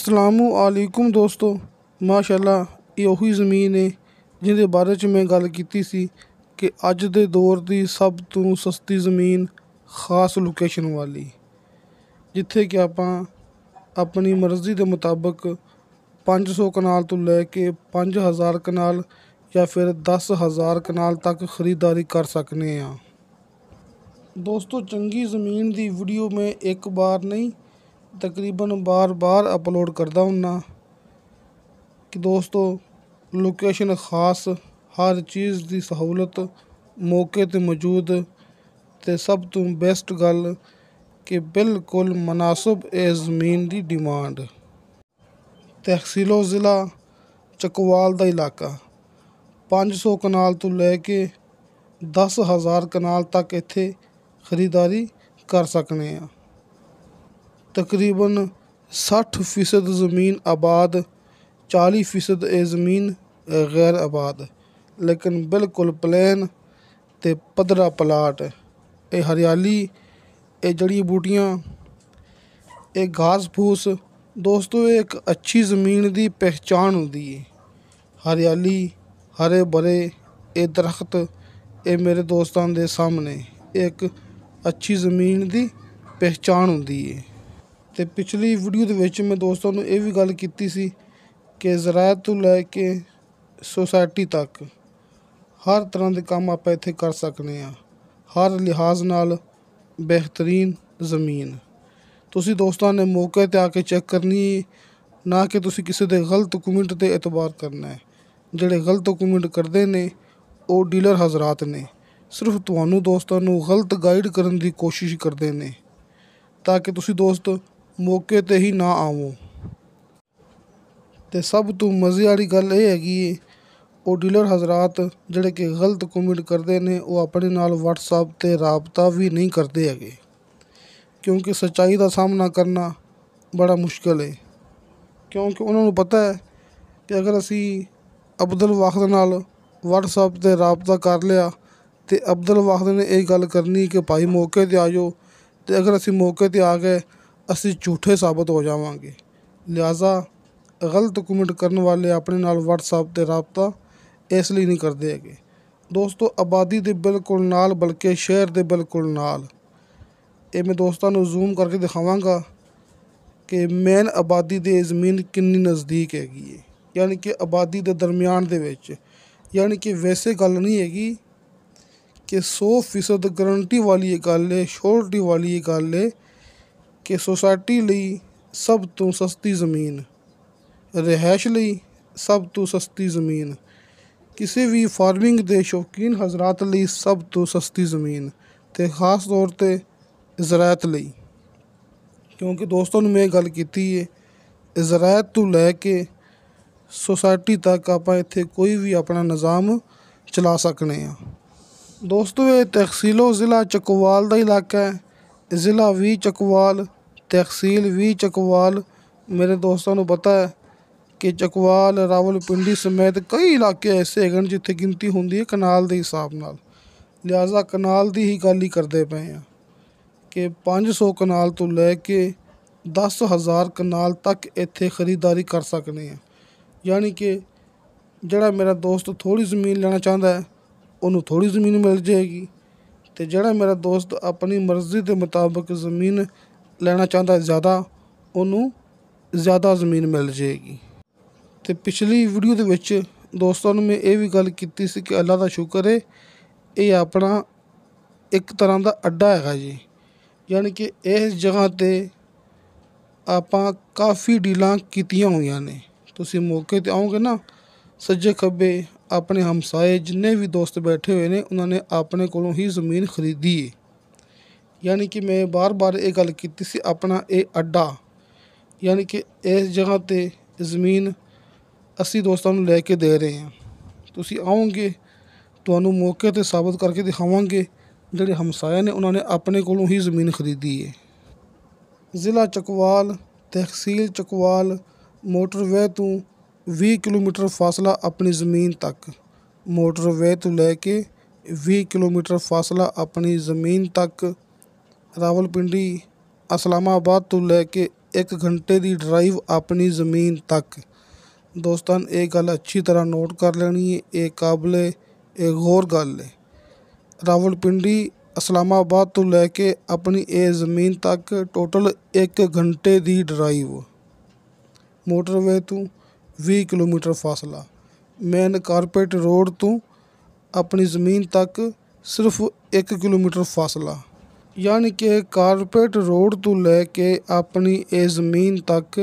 असलामुअलैकुम दोस्तों, माशाअल्लाह ये ਉਹੀ ਜ਼ਮੀਨ ਹੈ ਜਿਹਦੇ ਬਾਰੇ 'ਚ ਮੈਂ ਗੱਲ ਕੀਤੀ ਸੀ ਕਿ ਅੱਜ ਦੇ ਦੌਰ ਦੀ ਸਭ ਤੋਂ ਸਸਤੀ ਜ਼ਮੀਨ ਖਾਸ ਲੋਕੇਸ਼ਨ ਵਾਲੀ, ਜਿੱਥੇ ਕਿ ਆਪਾਂ ਆਪਣੀ ਮਰਜ਼ੀ ਦੇ ਮੁਤਾਬਕ 500 ਕਨਾਲ ਤੋਂ ਲੈ ਕੇ 5000 ਕਨਾਲ ਜਾਂ ਫਿਰ 10,000 ਕਨਾਲ ਤੱਕ ਖਰੀਦਦਾਰੀ ਕਰ ਸਕਨੇ ਹਾਂ। ਦੋਸਤੋ, ਚੰਗੀ ਜ਼ਮੀਨ ਦੀ ਵੀਡੀਓ ਮੈਂ ਇੱਕ ਵਾਰ ਨਹੀਂ तकरीबन बार अपलोड करता हूँ कि दोस्तों लोकेशन खास, हर चीज़ की सहूलत मौके ते मौजूद, ते सब तो बेस्ट गल कि बिल्कुल मुनासिब ए ज़मीन की डिमांड। तहसीलो ज़िला चकवाल का इलाका 500 कनाल तो लैके 10,000 कनाल तक इत्थे खरीदारी कर सकने हैं। तकरीबन 60% ज़मीन आबाद, 40% ये ज़मीन गैर आबाद, लेकिन बिल्कुल प्लेन ते पद्धरा प्लाट। ये हरियाली, ये जड़ी बूटियाँ, ये घास फूस, दोस्तों एक अच्छी ज़मीन की पहचान होती है। हरियाली, हरे भरे ये दरख्त, ये मेरे दोस्तों के सामने एक अच्छी ज़मीन की पहचान होती है। तो पिछली वीडियो ਦੇ ਵਿੱਚ मैं दोस्तों ਨੂੰ ਇਹ ਵੀ ਗੱਲ ਕੀਤੀ ਸੀ ਕਿ ਜ਼ਰਾਅਤ ਤੋਂ ਲੈ ਕੇ ਸੋਸਾਇਟੀ ਤੱਕ ਹਰ ਤਰ੍ਹਾਂ ਦੇ ਕੰਮ ਆਪਾਂ ਇੱਥੇ ਕਰ ਸਕਦੇ ਹਾਂ, ਹਰ ਲਿਹਾਜ਼ ਨਾਲ ਬਿਹਤਰੀਨ ਜ਼ਮੀਨ। ਤੁਸੀਂ ਦੋਸਤਾਂ ਨੇ ਮੌਕੇ 'ਤੇ ਆ ਕੇ ਚੈੱਕ ਕਰਨੀ ਹੈ, ਨਾ ਕਿ ਤੁਸੀਂ ਕਿਸੇ ਦੇ ਗਲਤ ਕਮੈਂਟ 'ਤੇ ਇਤਬਾਰ ਕਰਨਾ ਹੈ। ਜਿਹੜੇ ਗਲਤ ਕਮੈਂਟ ਕਰਦੇ ਨੇ ਉਹ ਡੀਲਰ ਹਜ਼ਰਾਤ ਨੇ, ਸਿਰਫ ਤੁਹਾਨੂੰ ਦੋਸਤਾਂ ਨੂੰ ਗਲਤ ਗਾਈਡ ਕਰਨ ਦੀ ਕੋਸ਼ਿਸ਼ ਕਰਦੇ ਨੇ ਤਾਂ ਕਿ ਤੁਸੀਂ ਦੋਸਤ मौके ते ही ना आवो। तो सब तो मज़े वाली गल ये हैगी है, वो डीलर हज़रात जिहड़े कि गलत कमेंट करते हैं वो अपने नाल WhatsApp ते राबता भी नहीं करते हैगे, क्योंकि सच्चाई का सामना करना बड़ा मुश्किल है। क्योंकि उन्होंने पता है कि अगर असी अब्दुल वाहिद नाल WhatsApp ते राबता कर लिया तो अब्दुल वाहिद ने यह गल करनी कि भाई मौके ते आ जाओ, तो अगर असी मौके ते आ गए असी झूठे साबित हो जावांगे। लिहाजा गलत कमेंट करने वाले अपने नाल WhatsApp ते राबता इसलिए नहीं करते हैगे। दोस्तों, आबादी के बिल्कुल नाल, बल्कि शहर के बिल्कुल नाल, ये मैं दोस्तों को जूम करके दिखावांगा कि मेन आबादी की ज़मीन कितनी नज़दीक हैगी है, यानी कि आबादी के दरम्यान दे विच। यानी कि वैसे गल नहीं हैगी कि 100% गारंटी वाली गल है, श्योरिटी वाली गल है कि सोसाइटी लई सब तो सस्ती ज़मीन, रिहाइश लई सब तो सस्ती ज़मीन, किसी भी फार्मिंग के शौकीन हज़रात लई सब तो सस्ती ज़मीन, ते खास तौर पर ज़राअत लई। क्योंकि दोस्तों ने मैं गल की है ज़राअत तो लैके सोसाइटी तक आप इत्थे कोई भी अपना निज़ाम चला सकने हैं। दोस्तों, ये तहसीलो ज़िला चकवाल का इलाका है, ज़िला भी चकवाल, तहसील भी चकवाल। मेरे दोस्तों को पता है कि चकवाल, रावलपिंडी समेत कई इलाके ऐसे हैं जिथे गिनती होंदी है कनाल के हिसाब नाल। लिहाजा कनाल की ही गल ही करते पे हैं कि 500 कनाल तो लैके 10,000 कनाल तक इत्थे खरीदारी कर सकते हैं। यानी कि जड़ा मेरा दोस्त थोड़ी ज़मीन लेना चाहता है उन्होंने थोड़ी ज़मीन मिल जाएगी, तो जड़ा मेरा दोस्त अपनी मर्ज़ी के मुताबिक ज़मीन लेना चाहता है ज़्यादा, उन्होंने ज़्यादा ज़मीन मिल जाएगी। तो पिछली वीडियो के विच दोस्तों ने मैं ये भी गल की सी कि अल्लाह का शुक्र है ये अपना एक तरह का अड्डा है जी। यानी कि इस जगह ते आपां काफ़ी डीलां कीतियां हुई ने। तुसीं मौके ते आओगे ना, सज्जे खब्बे अपने हमसाए जिन्ने भी दोस्त बैठे हुए हैं उन्होंने अपने कोलों ही ज़मीन खरीदी है। यानी कि मैं बार ये गल की सी अपना ये अड्डा, यानी कि इस जगह ते ज़मीन असी दोस्तों को लैके दे रहे हैं। तुसीं आओगे तुहानूं मौके ते साबित करके दिखावांगे जिहड़े हमसाए ने उन्होंने अपने कोलों ही ज़मीन खरीदी है। ज़िला चकवाल, तहसील चकवाल, मोटरवे तो 20 किलोमीटर फासला अपनी ज़मीन तक, मोटरवे तो लैके 20 किलोमीटर फासला अपनी ज़मीन तक। रावलपिंडी, इस्लामाबाद तो लैके 1 घंटे की ड्राइव अपनी ज़मीन तक। दोस्तों ये गल अच्छी तरह नोट कर लेनी है, ये काबिले एक गौर गल है। रावलपिंडी इस्लामाबाद तो लैके अपनी ये ज़मीन तक टोटल 1 घंटे की ड्राइव। मोटरवे तो 20 किलोमीटर फासला। मेन कारपेट रोड तो अपनी ज़मीन तक सिर्फ 1 किलोमीटर फासला। यानी कि कारपेट रोड तो लैके अपनी ये ज़मीन तक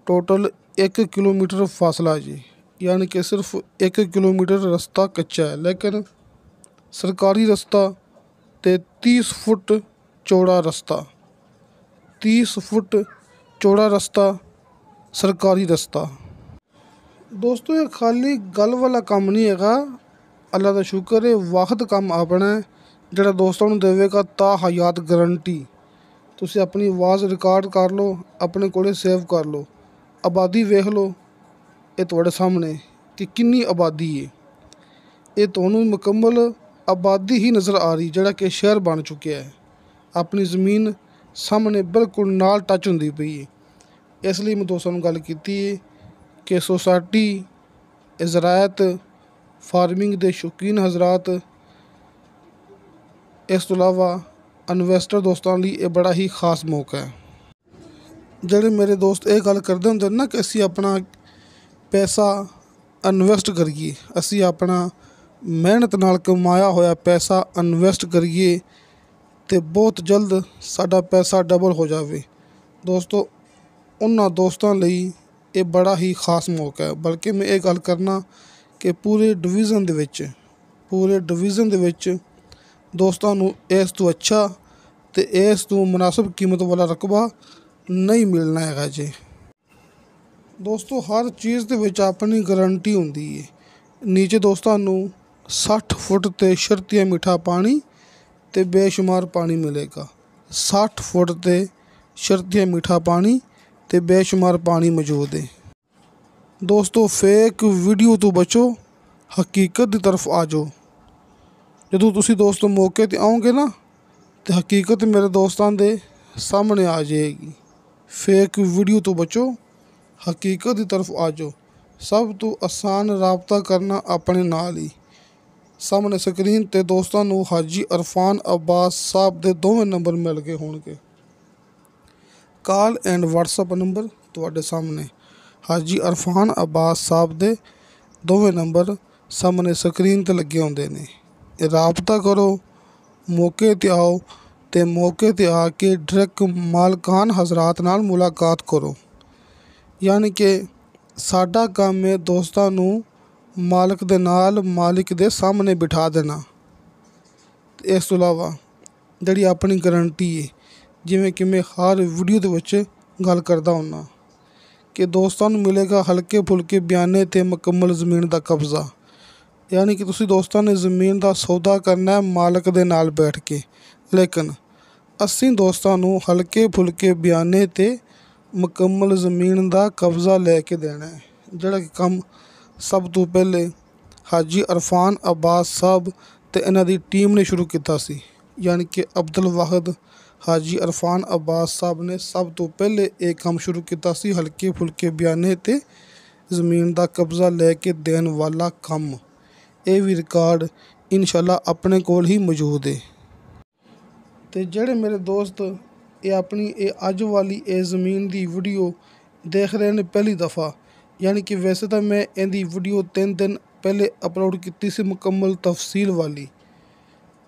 टोटल 1 किलोमीटर फासला जी। यानी कि सिर्फ 1 किलोमीटर रास्ता कच्चा है, लेकिन सरकारी रास्ता ते 30 फुट चौड़ा रास्ता, 30 फुट चौड़ा रास्ता सरकारी रास्ता। दोस्तों ये खाली गल वाला काम नहीं हैगा, अल्लाह का शुक्र है वाहद काम अपना है ਜਿਹੜਾ ਦੋਸਤਾਂ ਨੂੰ ਦੇਵੇਗਾ ਤਾ ਹਯਾਤ ਗਰੰਟੀ। ਤੁਸੀਂ ਆਪਣੀ ਆਵਾਜ਼ ਰਿਕਾਰਡ ਕਰ ਲਓ, ਆਪਣੇ ਕੋਲੇ ਸੇਵ ਕਰ ਲਓ। ਆਬਾਦੀ ਵੇਖ ਲਓ, ਇਹ ਤੁਹਾਡੇ ਸਾਹਮਣੇ ਕਿ ਕਿੰਨੀ ਆਬਾਦੀ ਹੈ। ਇਹ ਤੁਹਾਨੂੰ ਮੁਕੰਮਲ ਆਬਾਦੀ ਹੀ ਨਜ਼ਰ ਆ ਰਹੀ, ਜਿਹੜਾ ਕਿ ਸ਼ਹਿਰ ਬਣ ਚੁੱਕਿਆ ਹੈ। ਆਪਣੀ ਜ਼ਮੀਨ ਸਾਹਮਣੇ ਬਿਲਕੁਲ ਨਾਲ ਟੱਚ ਹੁੰਦੀ ਪਈ ਹੈ। ਇਸ ਲਈ ਮੈਂ ਦੋਸਤਾਂ ਨੂੰ ਗੱਲ ਕੀਤੀ ਹੈ ਕਿ ਸੋਸਾਇਟੀ ਜ਼ਰਾਅਤ ਫਾਰਮਿੰਗ ਦੇ ਸ਼ੌਕੀਨ ਹਜ਼ਰਾਤ, ਇਸ ਤੋਂ ਇਲਾਵਾ ਇਨਵੈਸਟਰ ਦੋਸਤਾਂ ਲਈ ਇਹ ਬੜਾ ਹੀ ਖਾਸ ਮੌਕਾ ਹੈ। ਜਿਹੜੇ ਮੇਰੇ ਦੋਸਤ ਇਹ ਗੱਲ ਕਰਦੇ ਹੁੰਦੇ ਨਾ ਕਿ ਅਸੀਂ ਆਪਣਾ ਪੈਸਾ ਇਨਵੈਸਟ ਕਰੀਏ, ਅਸੀਂ ਆਪਣਾ ਮਿਹਨਤ ਨਾਲ ਕਮਾਇਆ ਹੋਇਆ ਪੈਸਾ ਇਨਵੈਸਟ ਕਰੀਏ ਤੇ ਬਹੁਤ ਜਲਦ ਸਾਡਾ ਪੈਸਾ ਡਬਲ ਹੋ ਜਾਵੇ। ਦੋਸਤੋ ਉਹਨਾਂ ਦੋਸਤਾਂ ਲਈ ਇਹ ਬੜਾ ਹੀ ਖਾਸ ਮੌਕਾ ਹੈ। ਬਲਕਿ ਮੈਂ ਇਹ ਗੱਲ ਕਰਨਾ ਕਿ ਪੂਰੇ ਡਿਵੀਜ਼ਨ ਦੇ ਵਿੱਚ ਦੋਸਤਾਂ ਨੂੰ ਇਸ ਤੋਂ ਅੱਛਾ ਤੇ ਇਸ ਤੋਂ ਮੁਨਾਸਿਬ ਕੀਮਤ ਵਾਲਾ ਰਕਬਾ ਨਹੀਂ ਮਿਲਣਾ ਹੈਗਾ ਜੀ। ਦੋਸਤੋ ਹਰ ਚੀਜ਼ ਦੇ ਵਿੱਚ ਆਪਣੀ ਗਰੰਟੀ ਹੁੰਦੀ ਹੈ। ਨੀਚੇ ਦੋਸਤਾਂ ਨੂੰ 60 ਫੁੱਟ ਤੇ ਸ਼ਰਤੀਆ ਮਿੱਠਾ ਪਾਣੀ ਤੇ ਬੇਸ਼ੁਮਾਰ ਪਾਣੀ ਮਿਲੇਗਾ। 60 ਫੁੱਟ ਤੇ ਸ਼ਰਤੀਆ ਮਿੱਠਾ ਪਾਣੀ ਤੇ ਬੇਸ਼ੁਮਾਰ ਪਾਣੀ ਮੌਜੂਦ ਹੈ। ਦੋਸਤੋ ਫੇਕ ਵੀਡੀਓ ਤੋਂ ਬਚੋ, ਹਕੀਕਤ ਦੀ ਤਰਫ ਆ ਜਾਓ। ਜਦੋਂ ਤੁਸੀਂ ਦੋਸਤੋ ਮੌਕੇ 'ਤੇ ਆਓਗੇ ਨਾ ਤੇ ਹਕੀਕਤ ਮੇਰੇ ਦੋਸਤਾਂ ਦੇ ਸਾਹਮਣੇ ਆ ਜਾਏਗੀ। ਫੇਕ ਵੀਡੀਓ ਤੋਂ ਬਚੋ, ਹਕੀਕਤ ਦੀ ਤਰਫ ਆ ਜਾਓ। ਸਭ ਤੋਂ ਆਸਾਨ ਰਾਬਤਾ ਕਰਨਾ ਆਪਣੇ ਨਾਲ ਹੀ। ਸਾਹਮਣੇ ਸਕਰੀਨ 'ਤੇ ਦੋਸਤਾਂ ਨੂੰ ਹਾਜੀ ਇਰਫਾਨ ਅਬਾਸ ਸਾਹਿਬ ਦੇ ਦੋਵੇਂ ਨੰਬਰ ਮਿਲ ਗਏ ਹੋਣਗੇ। ਕਾਲ ਐਂਡ ਵਟਸਐਪ ਨੰਬਰ ਤੁਹਾਡੇ ਸਾਹਮਣੇ ਹਾਜੀ ਇਰਫਾਨ ਅਬਾਸ ਸਾਹਿਬ ਦੇ ਦੋਵੇਂ ਨੰਬਰ ਸਾਹਮਣੇ ਸਕਰੀਨ 'ਤੇ ਲੱਗੇ ਹੁੰਦੇ ਨੇ। ਰਾਬਤਾ ਕਰੋ, ਮੌਕੇ 'ਤੇ ਆਓ ਤੇ ਮੌਕੇ 'ਤੇ ਆ ਕੇ ਡਾਇਰੈਕਟ ਮਾਲਕਾਨ ਹਜ਼ਰਾਤ ਨਾਲ ਮੁਲਾਕਾਤ ਕਰੋ। ਯਾਨੀ ਕਿ ਸਾਡਾ ਕੰਮ ਹੈ ਦੋਸਤਾਂ ਨੂੰ ਮਾਲਕ ਦੇ ਨਾਲ, ਮਾਲਿਕ ਦੇ ਸਾਹਮਣੇ ਬਿਠਾ ਦੇਣਾ। ਇਸ ਤੋਂ ਇਲਾਵਾ ਜਿਹੜੀ ਆਪਣੀ ਗਰੰਟੀ ਹੈ, ਜਿਵੇਂ ਕਿ ਮੈਂ ਹਰ ਵੀਡੀਓ ਦੇ ਵਿੱਚ ਗੱਲ ਕਰਦਾ ਹੁੰਦਾ ਕਿ ਦੋਸਤਾਂ ਨੂੰ ਮਿਲੇਗਾ ਹਲਕੇ ਫੁਲਕੇ ਬਿਆਨੇ ਤੇ ਮੁਕੰਮਲ ਜ਼ਮੀਨ ਦਾ ਕਬਜ਼ਾ। यानी कि तुसी दोस्तों ने ज़मीन का सौदा करना है मालिक दे नाल बैठ के, लेकिन असी दोस्तों नू हल्के फुलके बयाने ते मुकम्मल ज़मीन का कब्ज़ा लैके देना है। जिहड़ा कि काम सब तो पहले हाजी इरफान अब्बास साहब ते इन्हां दी टीम ने शुरू किया सी। यानी कि अब्दुल वाहिद हाजी इरफान अब्बास साहब ने सब तो पहले एक काम शुरू किया सी, हल्के फुलके बयाने ते ज़मीन का कब्ज़ा लैके देन वाला काम। ਇਹ ਵੀ ਰਿਕਾਰਡ ਇਨਸ਼ਾਅੱਲਾ ਆਪਣੇ ਕੋਲ ਹੀ ਮੌਜੂਦ ਹੈ। ਤੇ ਜਿਹੜੇ ਮੇਰੇ ਦੋਸਤ ਇਹ ਆਪਣੀ ਇਹ ਅੱਜ ਵਾਲੀ ਇਹ ਜ਼ਮੀਨ ਦੀ ਵੀਡੀਓ ਦੇਖ ਰਹੇ ਨੇ ਪਹਿਲੀ ਦਫਾ, ਯਾਨੀ ਕਿ ਵੈਸੇ ਤਾਂ ਮੈਂ ਇਹਦੀ ਵੀਡੀਓ 3 ਦਿਨ ਪਹਿਲੇ ਅਪਲੋਡ ਕੀਤੀ ਸੀ ਮੁਕੰਮਲ ਤਫਸੀਲ ਵਾਲੀ।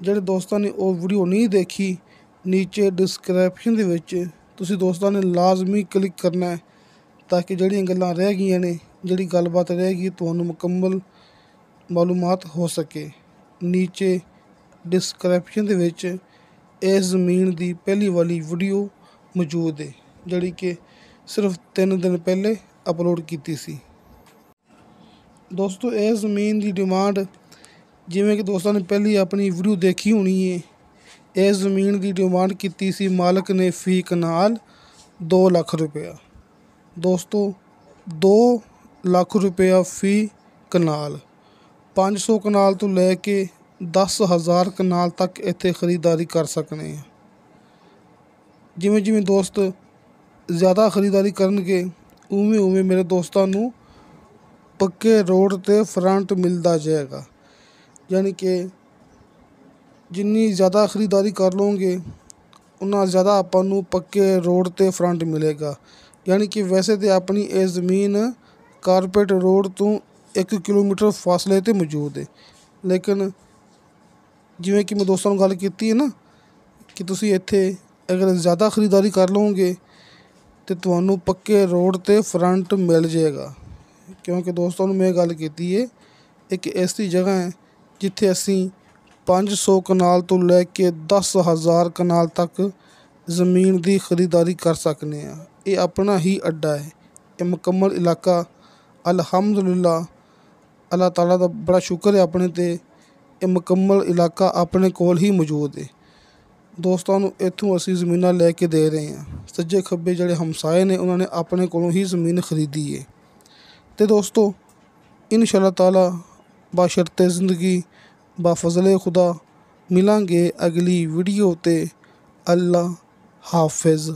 ਜਿਹੜੇ ਦੋਸਤਾਂ ਨੇ ਉਹ ਵੀਡੀਓ ਨਹੀਂ ਦੇਖੀ, ਨੀਚੇ ਡਿਸਕ੍ਰਿਪਸ਼ਨ ਦੇ ਵਿੱਚ ਤੁਸੀਂ ਦੋਸਤਾਂ ਨੇ ਲਾਜ਼ਮੀ ਕਲਿੱਕ ਕਰਨਾ ਹੈ ਤਾਂ ਕਿ ਜਿਹੜੀਆਂ ਗੱਲਾਂ ਰਹਿ ਗਈਆਂ ਨੇ, ਜਿਹੜੀ ਗੱਲਬਾਤ ਰਹਿ ਗਈ ਤੁਹਾਨੂੰ ਮੁਕੰਮਲ ਮਾਲੂਮਾਤ ਹੋ ਸਕੇ। ਨੀਚੇ ਡਿਸਕ੍ਰਿਪਸ਼ਨ ਦੇ ਵਿੱਚ ਇਸ ਜ਼ਮੀਨ ਦੀ ਪਹਿਲੀ ਵਾਲੀ ਵੀਡੀਓ ਮੌਜੂਦ ਹੈ, ਜਿਹੜੀ ਕਿ ਸਿਰਫ 3 ਦਿਨ ਪਹਿਲੇ ਅਪਲੋਡ ਕੀਤੀ ਸੀ। ਦੋਸਤੋ ਇਹ ਜ਼ਮੀਨ ਦੀ ਡਿਮਾਂਡ, ਜਿਵੇਂ ਕਿ ਦੋਸਤਾਂ ਨੇ ਪਹਿਲੀ ਆਪਣੀ ਵੀਡੀਓ ਦੇਖੀ ਹੋਣੀ ਹੈ, ਇਸ ਜ਼ਮੀਨ ਦੀ ਡਿਮਾਂਡ ਕੀਤੀ ਸੀ ਮਾਲਕ ਨੇ ਫੀ ਕਨਾਲ 2 ਲੱਖ ਰੁਪਇਆ। ਦੋਸਤੋ 2 ਲੱਖ ਰੁਪਇਆ ਫੀ ਕਨਾਲ। 500 ਕਨਾਲ ਤੋਂ ਲੈ ਕੇ 10,000 ਕਨਾਲ ਤੱਕ ਇੱਥੇ ਖਰੀਦਦਾਰੀ ਕਰ ਸਕਦੇ ਹਾਂ। ਜਿਵੇਂ ਜਿਵੇਂ ਦੋਸਤ ਜ਼ਿਆਦਾ ਖਰੀਦਦਾਰੀ ਕਰਨਗੇ ਉਵੇਂ ਉਵੇਂ ਮੇਰੇ ਦੋਸਤਾਂ ਨੂੰ ਪੱਕੇ ਰੋਡ 'ਤੇ ਫਰੰਟ ਮਿਲਦਾ ਜਾਏਗਾ। ਯਾਨੀ ਕਿ ਜਿੰਨੀ ਜ਼ਿਆਦਾ ਖਰੀਦਦਾਰੀ ਕਰ ਲਓਗੇ ਉਨਾ ਜ਼ਿਆਦਾ ਆਪਾਂ ਨੂੰ ਪੱਕੇ ਰੋਡ 'ਤੇ ਫਰੰਟ ਮਿਲੇਗਾ। ਯਾਨੀ ਕਿ ਵੈਸੇ ਤਾਂ ਆਪਣੀ ਇਹ ਜ਼ਮੀਨ ਕਾਰਪੇਟ ਰੋਡ ਤੋਂ 1 ਕਿਲੋਮੀਟਰ ਫਾਸਲੇ 'ਤੇ ਮੌਜੂਦ ਹੈ, ਲੇਕਿਨ ਜਿਵੇਂ ਕਿ ਮੈਂ ਦੋਸਤਾਂ ਨੂੰ ਗੱਲ ਕੀਤੀ ਹੈ ਨਾ ਕਿ ਤੁਸੀਂ ਇੱਥੇ ਅਗਰ ਜ਼ਿਆਦਾ ਖਰੀਦਦਾਰੀ ਕਰ ਲਓਗੇ ਤਾਂ ਤੁਹਾਨੂੰ ਪੱਕੇ ਰੋਡ 'ਤੇ ਫਰੰਟ ਮਿਲ ਜਾਏਗਾ। ਕਿਉਂਕਿ ਦੋਸਤਾਂ ਨੂੰ ਮੈਂ ਗੱਲ ਕੀਤੀ ਹੈ, ਇੱਕ ਐਸੀ ਜਗ੍ਹਾ ਹੈ ਜਿੱਥੇ ਅਸੀਂ 500 ਕਨਾਲ ਤੋਂ ਲੈ ਕੇ 10,000 ਕਨਾਲ ਤੱਕ ਜ਼ਮੀਨ ਦੀ ਖਰੀਦਦਾਰੀ ਕਰ ਸਕਦੇ ਹਾਂ। ਇਹ ਆਪਣਾ ਹੀ ਅੱਡਾ ਹੈ। ਇਹ ਮੁਕੰਮਲ ਇਲਾਕਾ ਅਲਹਮਦੁਲਿਲਾ, ਅੱਲਾਹ ਤਾਲਾ ਦਾ ਬੜਾ ਸ਼ੁਕਰ ਹੈ ਆਪਣੇ 'ਤੇ, ਇਹ ਮੁਕੰਮਲ ਇਲਾਕਾ ਆਪਣੇ ਕੋਲ ਹੀ ਮੌਜੂਦ ਹੈ। ਦੋਸਤਾਂ ਨੂੰ ਇੱਥੋਂ ਅਸੀਂ ਜ਼ਮੀਨਾਂ ਲੈ ਕੇ ਦੇ ਰਹੇ ਹਾਂ। ਸੱਜੇ ਖੱਬੇ ਜਿਹੜੇ ਹਮਸਾਏ ਨੇ ਉਹਨਾਂ ਨੇ ਆਪਣੇ ਕੋਲੋਂ ਹੀ ਜ਼ਮੀਨ ਖਰੀਦੀ ਹੈ। ਅਤੇ ਦੋਸਤੋ ਇਨਸ਼ਾ ਅੱਲਾਹ ਤਾਲਾ ਬਾਸ਼ਰਤੇ ਜ਼ਿੰਦਗੀ ਬਾਫਜ਼ਲੇ ਖੁਦਾ ਮਿਲਾਂਗੇ ਅਗਲੀ ਵੀਡੀਓ 'ਤੇ। ਅੱਲਾ ਹਾਫਿਜ਼।